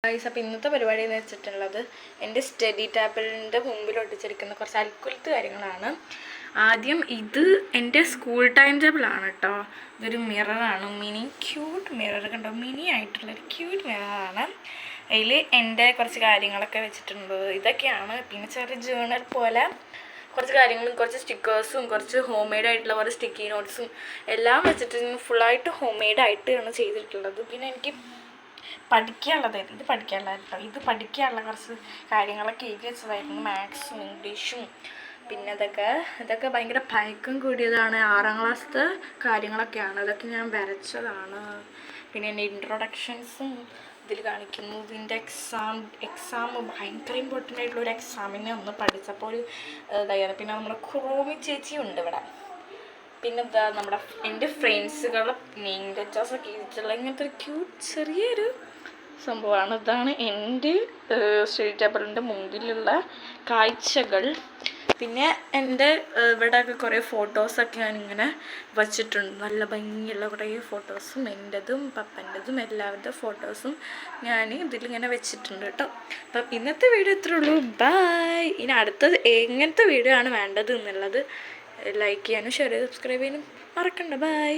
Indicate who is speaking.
Speaker 1: Guys, അപ്പോൾ ഇന്നത്തെ പരിപാടി എന്ന് വെച്ചിട്ടുള്ളത് എൻ്റെ സ്റ്റഡി ടേബിളിൻ്റെ മുമ്പിൽ ഒട്ടിച്ചിരിക്കുന്ന കുറച്ച് അൽക്കുലത്ത് കാര്യങ്ങളാണ്. ആദ്യം ഇത് എൻ്റെ സ്കൂൾ ടൈം ടേബിളാണ് കേട്ടോ. ഇതൊരു മിററാണ്, മിനി ക്യൂട്ട് മിറർ കണ്ടോ, മിനി ആയിട്ടുള്ളൊരു ക്യൂട്ട് മിററാണ്. അതിൽ എൻ്റെ കുറച്ച് കാര്യങ്ങളൊക്കെ വെച്ചിട്ടുണ്ട്. ഇതൊക്കെയാണ്. പിന്നെ ചെറിയ ജേണൽ പോലെ കുറച്ച് കാര്യങ്ങളും കുറച്ച് സ്റ്റിക്കേഴ്സും കുറച്ച് ഹോം മെയ്ഡായിട്ടുള്ള കുറച്ച് സ്റ്റിക്കി നോട്ട്സും എല്ലാം വെച്ചിട്ട് ഫുള്ളായിട്ട് ഹോം മെയ്ഡായിട്ടാണ് ചെയ്തിട്ടുള്ളത്. പിന്നെ എനിക്ക് പഠിക്കാനുള്ളതായിരുന്നു, ഇത് പഠിക്കാനുള്ള കുറച്ച് കാര്യങ്ങളൊക്കെ എഴുതി വെച്ചതായിരുന്നു. മാത്സും ഇംഗ്ലീഷും പിന്നെ ഇതൊക്കെ ഭയങ്കര പഴക്കം കൂടിയതാണ്. 6ാം ക്ലാസ്സിലത്തെ കാര്യങ്ങളൊക്കെയാണ്. അതൊക്കെ ഞാൻ വരച്ചതാണ്. പിന്നെ എൻ്റെ ഇൻട്രൊഡക്ഷൻസും ഇതിൽ കാണിക്കുന്നു. ഇതിൻ്റെ എക്സാം ഭയങ്കര ഇമ്പോർട്ടൻ്റ് ആയിട്ടുള്ളൊരു എക്സാമിനെ ഒന്ന് പഠിച്ചപ്പോൾ ഒരു ഇതായിരുന്നു. പിന്നെ നമ്മുടെ ക്രോമി ചേച്ചിയുണ്ട് ഇവിടെ. പിന്നെ എൻ്റെ ഫ്രണ്ട്സുകളെ നെയിം ടച്ചേഴ്സൊക്കെ ചെയ്തിട്ടുള്ള ഇങ്ങനത്തെ ഒരു ക്യൂട്ട് ചെറിയൊരു സംഭവമാണ്. ഇതാണ് എൻ്റെ സ്റ്റഡി ടേബിളിൻ്റെ മുമ്പിലുള്ള കാഴ്ചകൾ. പിന്നെ എൻ്റെ ഇവിടെയൊക്കെ കുറേ ഫോട്ടോസൊക്കെ ഞാനിങ്ങനെ വച്ചിട്ടുണ്ട്. നല്ല ഭംഗിയുള്ള കുറേ ഫോട്ടോസും എൻ്റെതും പപ്പൻ്റെതും എല്ലാവരുടെ ഫോട്ടോസും ഞാൻ ഇതിലിങ്ങനെ വെച്ചിട്ടുണ്ട് കേട്ടോ. അപ്പം ഇന്നത്തെ വീഡിയോ ഇത്രേ ഉള്ളൂ. ബൈ. ഇനി അടുത്തത് എങ്ങനത്തെ വീഡിയോ ആണ് വേണ്ടത് എന്നുള്ളത് ലൈക്ക് ചെയ്യാനും ഷെയർ ചെയ്ത് സബ്സ്ക്രൈബ് ചെയ്യാനും മറക്കണ്ട. ബൈ.